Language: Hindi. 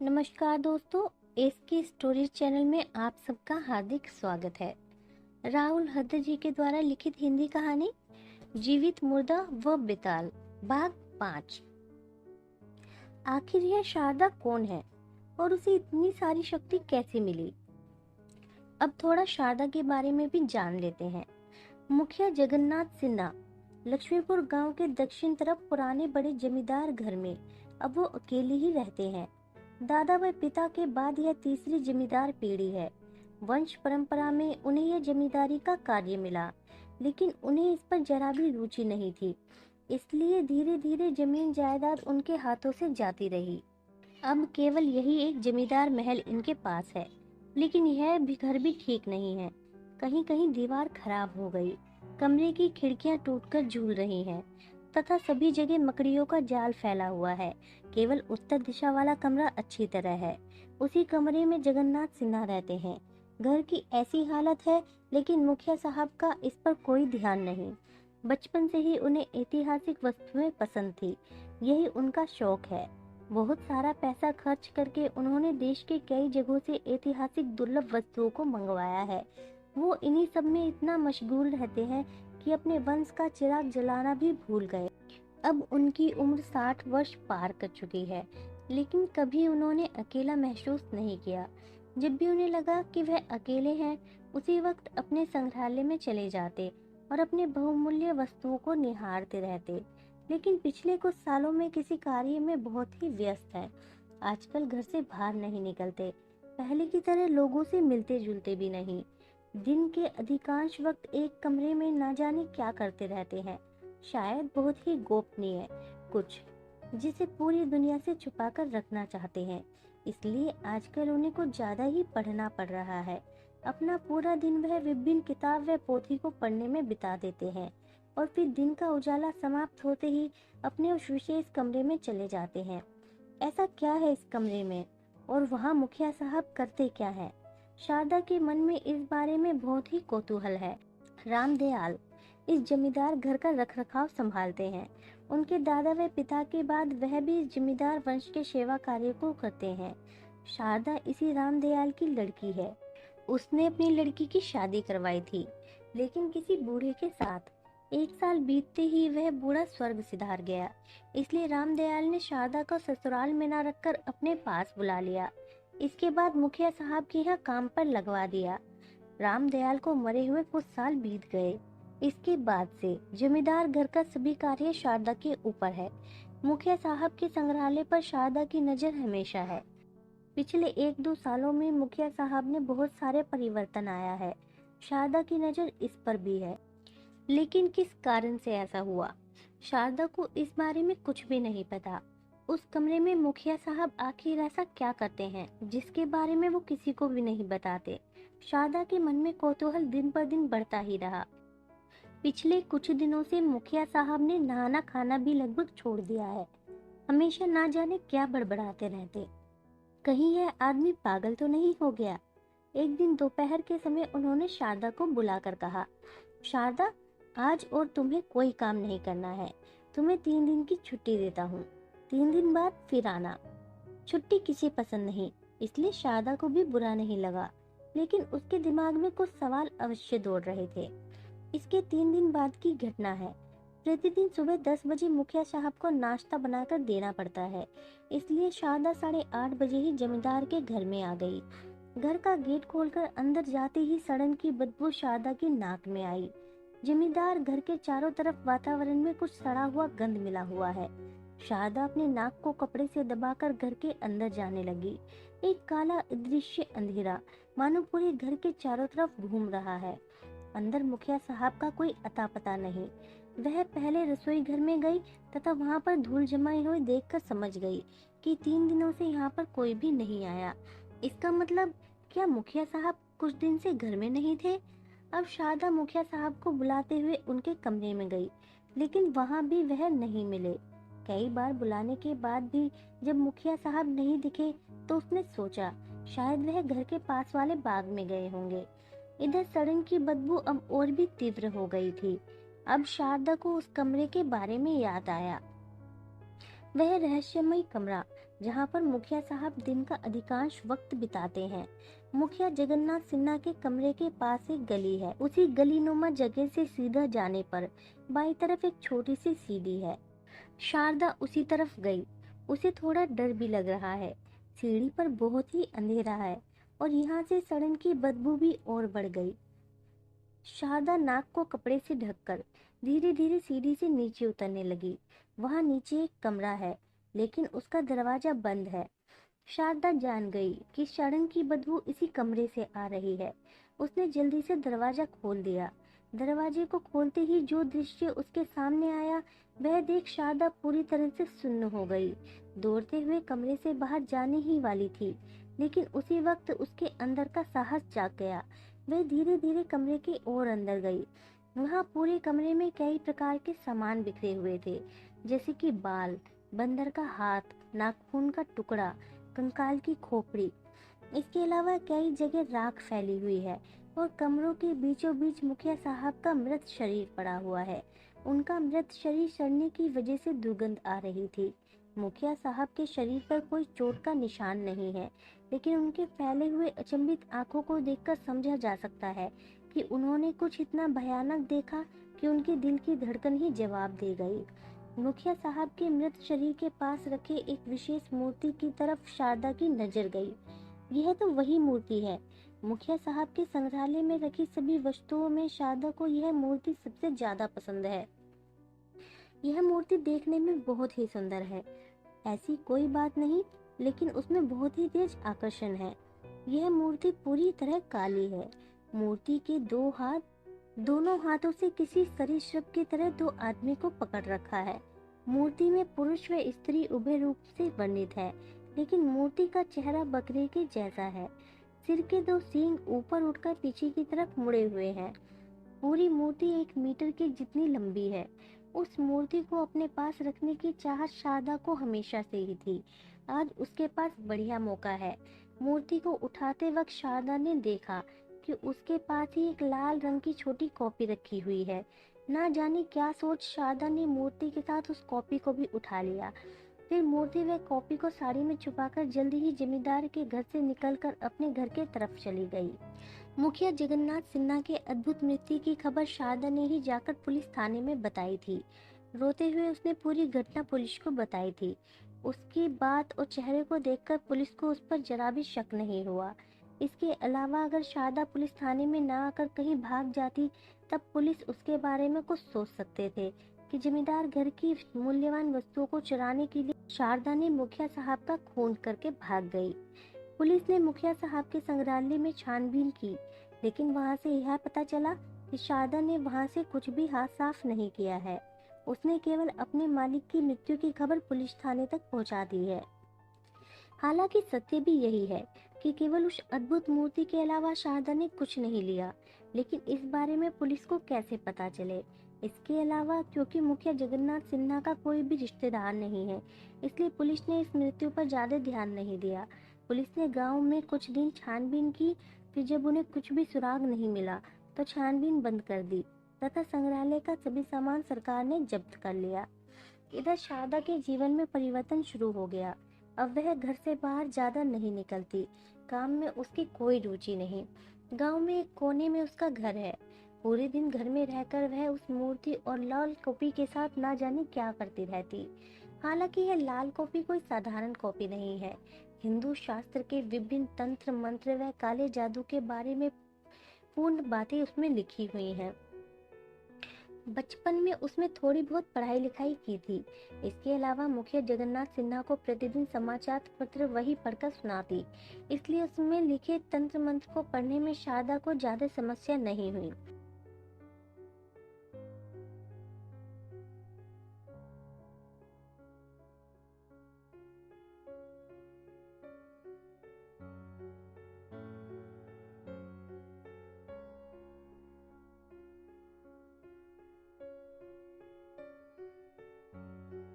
नमस्कार दोस्तों, इसकी स्टोरी चैनल में आप सबका हार्दिक स्वागत है। राहुल हद्द जी के द्वारा लिखित हिंदी कहानी जीवित मुर्दा व बेताल भाग 5। आखिर यह शारदा कौन है और उसे इतनी सारी शक्ति कैसे मिली? अब थोड़ा शारदा के बारे में भी जान लेते हैं। मुखिया जगन्नाथ सिन्हा लक्ष्मीपुर गांव के दक्षिण तरफ पुराने बड़े जमींदार घर में अब वो अकेले ही रहते हैं। दादा व पिता के बाद यह तीसरी जमींदार पीढ़ी है। वंश परंपरा में उन्हें यह जमींदारी का कार्य मिला, लेकिन उन्हें इस पर जरा भी रुचि नहीं थी। इसलिए धीरे धीरे जमीन जायदाद उनके हाथों से जाती रही। अब केवल यही एक जमींदार महल इनके पास है, लेकिन यह भी घर भी ठीक नहीं है। कहीं कहीं दीवार खराब हो गई, कमरे की खिड़कियां टूटकर झूल रही हैं, तथा सभी जगह मकड़ियों का जाल फैला हुआ है। केवल उत्तर दिशा वाला कमरा अच्छी तरह है। उसी कमरे में जगन्नाथ सिन्हा रहते हैं। घर की ऐसी हालत है, लेकिन मुखिया साहब का इस पर कोई ध्यान नहीं। बचपन से ही उन्हें ऐतिहासिक वस्तुएं पसंद थी, यही उनका शौक है। बहुत सारा पैसा खर्च करके उन्होंने देश के कई जगहों से ऐतिहासिक दुर्लभ वस्तुओं को मंगवाया है। वो इन्हीं सब में इतना मशगूल रहते हैं कि अपने वंश का चिराग जलाना भी भूल गए। अब उनकी उम्र 60 वर्ष पार कर चुकी है, लेकिन कभी उन्होंने अकेला महसूस नहीं किया। जब भी उन्हें लगा कि वह अकेले हैं, उसी वक्त अपने संग्रहालय में चले जाते और अपने बहुमूल्य वस्तुओं को निहारते रहते। लेकिन पिछले कुछ सालों में किसी कार्य में बहुत ही व्यस्त है। आजकल घर से बाहर नहीं निकलते, पहले की तरह लोगों से मिलते जुलते भी नहीं। दिन के अधिकांश वक्त एक कमरे में ना जाने क्या करते रहते हैं। शायद बहुत ही गोपनीय कुछ, जिसे पूरी दुनिया से छुपाकर रखना चाहते हैं। इसलिए आजकल उन्हें कुछ ज्यादा ही पढ़ना पड़ रहा है। अपना पूरा दिन वह विभिन्न किताब व पोथी को पढ़ने में बिता देते हैं और फिर दिन का उजाला समाप्त होते ही अपने उस विशेष कमरे में चले जाते हैं। ऐसा क्या है इस कमरे में, और वहाँ मुखिया साहब करते क्या है? शारदा के मन में इस बारे में बहुत ही कौतूहल है। रामदयाल इस जमींदार घर का रखरखाव संभालते हैं। उनके दादा व पिता के बाद वह भी इस जमींदार वंश के सेवा कार्य को करते हैं। शारदा इसी रामदयाल की लड़की है। उसने अपनी लड़की की शादी करवाई थी, लेकिन किसी बूढ़े के साथ। 1 साल बीतते ही वह बूढ़ा स्वर्ग सिधार गया। इसलिए रामदयाल ने शारदा को ससुराल में न रखकर अपने पास बुला लिया। इसके बाद मुखिया साहब के यहाँ काम पर लगवा दिया। रामदयाल को मरे हुए कुछ साल बीत गए। इसके बाद से जमींदार घर का सभी कार्य शारदा के ऊपर है। मुखिया साहब के संग्रहालय पर शारदा की नजर हमेशा है। पिछले 1-2 सालों में मुखिया साहब ने बहुत सारे परिवर्तन आया है। शारदा की नजर इस पर भी है, लेकिन किस कारण से ऐसा हुआ, शारदा को इस बारे में कुछ भी नहीं पता। उस कमरे में मुखिया साहब आखिर ऐसा क्या करते हैं जिसके बारे में वो किसी को भी नहीं बताते? शारदा के मन में कौतूहल दिन पर दिन बढ़ता ही रहा। पिछले कुछ दिनों से मुखिया साहब ने नहाना खाना भी लगभग छोड़ दिया है। हमेशा ना जाने क्या बड़बड़ाते रहते। कहीं यह आदमी पागल तो नहीं हो गया? एक दिन दोपहर के समय उन्होंने शारदा को बुलाकर कहा, शारदा, आज और तुम्हें कोई काम नहीं करना है। तुम्हें 3 दिन की छुट्टी देता हूँ। 3 दिन बाद फिर आना। छुट्टी किसी पसंद नहीं, इसलिए शारदा को भी बुरा नहीं लगा, लेकिन उसके दिमाग में कुछ सवाल अवश्य दौड़ रहे थे। इसके 3 दिन बाद की घटना है। प्रतिदिन सुबह 10 बजे मुखिया साहब को नाश्ता बनाकर देना पड़ता है, इसलिए शारदा 8:30 बजे ही जमींदार के घर में आ गई। घर का गेट खोलकर अंदर जाते ही सड़न की बदबू शारदा की नाक में आई। जमींदार घर के चारों तरफ वातावरण में कुछ सड़ा हुआ गंध मिला हुआ है। शारदा अपने नाक को कपड़े से दबाकर घर के अंदर जाने लगी। एक काला अदृश्य अंधेरा मानो पूरे घर के चारों तरफ घूम रहा है। अंदर मुखिया साहब का कोई अता पता नहीं। वह पहले रसोई घर में गई तथा वहां पर धूल जमाई हुई देखकर समझ गई कि 3 दिनों से यहाँ पर कोई भी नहीं आया। इसका मतलब क्या मुखिया साहब कुछ दिन से घर में नहीं थे? अब शारदा मुखिया साहब को बुलाते हुए उनके कमरे में गई, लेकिन वहां भी वह नहीं मिले। कई बार बुलाने के बाद भी जब मुखिया साहब नहीं दिखे तो उसने सोचा शायद वह घर के पास वाले बाग में गए होंगे। इधर सड़न की बदबू अब और भी तीव्र हो गई थी। अब शारदा को उस कमरे के बारे में याद आया। वह रहस्यमय कमरा जहां पर मुखिया साहब दिन का अधिकांश वक्त बिताते हैं। मुखिया जगन्नाथ सिन्हा के कमरे के पास एक गली है। उसी गलीनुमा जगह से सीधा जाने पर बाईं तरफ एक छोटी सी सीढ़ी है। शारदा उसी तरफ गई। उसे थोड़ा डर भी लग रहा है। सीढ़ी पर बहुत ही अंधेरा है और यहाँ से सड़न की बदबू भी और बढ़ गई। शारदा नाक को कपड़े से ढककर धीरे धीरे सीढ़ी से नीचे उतरने लगी। वहां नीचे एक कमरा है, लेकिन उसका दरवाजा बंद है। शारदा जान गई कि सड़न की बदबू इसी कमरे से आ रही है। उसने जल्दी से दरवाजा खोल दिया। दरवाजे को खोलते ही जो दृश्य उसके सामने आया, वह देख शारदा पूरी तरह से सुन्न हो गई। दौड़ते हुए कमरे से बाहर जाने ही वाली थी, लेकिन उसी वक्त उसके अंदर का साहस जाग गया। वह धीरे धीरे कमरे के और अंदर गई। वहाँ पूरे कमरे में कई प्रकार के सामान बिखरे हुए थे, जैसे कि बाल, बंदर का हाथ, नाखून का टुकड़ा, कंकाल की खोपड़ी। इसके अलावा कई जगह राख फैली हुई है और कमरों के बीचों बीच मुखिया साहब का मृत शरीर पड़ा हुआ है। उनका मृत शरीर सड़ने की वजह से दुर्गंध आ रही थी। मुखिया साहब के शरीर पर कोई चोट का निशान नहीं है, लेकिन उनके फैले हुए अचंभित आंखों को देखकर समझा जा सकता है कि उन्होंने कुछ इतना भयानक देखा कि उनके दिल की धड़कन ही जवाब दे गई। मुखिया साहब के मृत शरीर के पास रखे एक विशेष मूर्ति की तरफ शारदा की नजर गई। यह तो वही मूर्ति है। मुखिया साहब के संग्रहालय में रखी सभी वस्तुओं में शारदा को यह मूर्ति सबसे ज्यादा पसंद है। यह मूर्ति देखने में बहुत ही सुंदर है, ऐसी कोई बात नहीं, लेकिन उसमें बहुत ही तेज आकर्षण है। यह मूर्ति पूरी तरह काली है। मूर्ति के दो हाथ, दोनों हाथों से किसी सरीसृप की तरह दो आदमी को पकड़ रखा है। मूर्ति में पुरुष व स्त्री उभय रूप से वर्णित है, लेकिन मूर्ति का चेहरा बकरे के जैसा है। सिर के दो सींग ऊपर उठकर पीछे की तरफ मुड़े हुए हैं। पूरी मूर्ति 1 मीटर की जितनी लंबी है। उस मूर्ति को अपने पास रखने की चाहत शारदा को हमेशा से ही थी। आज उसके पास बढ़िया मौका है। मूर्ति को उठाते वक्त शारदा ने देखा कि उसके पास ही एक लाल रंग की छोटी कॉपी रखी हुई है। ना जाने क्या सोच शारदा ने मूर्ति के साथ उस कॉपी को भी उठा लिया। फिर मूर्ति व कॉपी को साड़ी में छुपाकर जल्दी ही जमींदार के घर से निकलकर अपने घर के तरफ चली गई। मुखिया जगन्नाथ सिन्हा के अद्भुत मृत्यु की खबर शारदा ने ही जाकर पुलिस थाने में बताई थी। रोते हुए उसने पूरी घटना पुलिस को बताई थी। उसकी बात और चेहरे को देखकर पुलिस को उस पर जरा भी शक नहीं हुआ। इसके अलावा अगर शारदा पुलिस थाने में ना आकर कहीं भाग जाती, तब पुलिस उसके बारे में कुछ सोच सकते थे कि जमींदार घर की मूल्यवान वस्तुओं को चुराने के लिए शारदा ने मुखिया साहब का खून करके भाग गई। पुलिस ने मुखिया साहब के संग्रहालय में छानबीन की, लेकिन वहां से यह पता चला कि शारदा ने वहां से कुछ भी हाथ साफ नहीं किया है। उसने केवल अपने मालिक की मृत्यु की खबर पुलिस थाने तक पहुंचा दी है। हालांकि सत्य भी यही है कि केवल उस अद्भुत मूर्ति के अलावा शारदा ने कुछ नहीं लिया, लेकिन इस बारे में पुलिस को कैसे पता चले? इसके अलावा क्योंकि मुखिया जगन्नाथ सिन्हा का कोई भी रिश्तेदार नहीं है, इसलिए पुलिस ने इस मृत्यु पर ज्यादा ध्यान नहीं दिया। पुलिस ने गांव में कुछ दिन छानबीन की, फिर जब उन्हें कुछ भी सुराग नहीं मिला तो छानबीन बंद कर दी तथा संग्रहालय का सभी सामान सरकार ने जब्त कर लिया। इधर शारदा के जीवन में परिवर्तन शुरू हो गया। अब वह घर से बाहर ज्यादा नहीं निकलती। काम में उसकी कोई रुचि नहीं। गांव में एक कोने में उसका घर है। पूरे दिन घर में रहकर वह उस मूर्ति और लाल कॉपी के साथ ना जाने क्या करती रहती। हालांकि यह लाल कॉपी कोई साधारण कॉपी नहीं है। हिंदू शास्त्र के विभिन्न तंत्र मंत्र व काले जादू के बारे में पूर्ण बातें उसमें लिखी हुई हैं। बचपन में उसमें थोड़ी बहुत पढ़ाई लिखाई की थी। इसके अलावा मुखिया जगन्नाथ सिन्हा को प्रतिदिन समाचार पत्र वही पढ़कर सुनाती, इसलिए उसमें लिखे तंत्र मंत्र को पढ़ने में शारदा को ज्यादा समस्या नहीं हुई।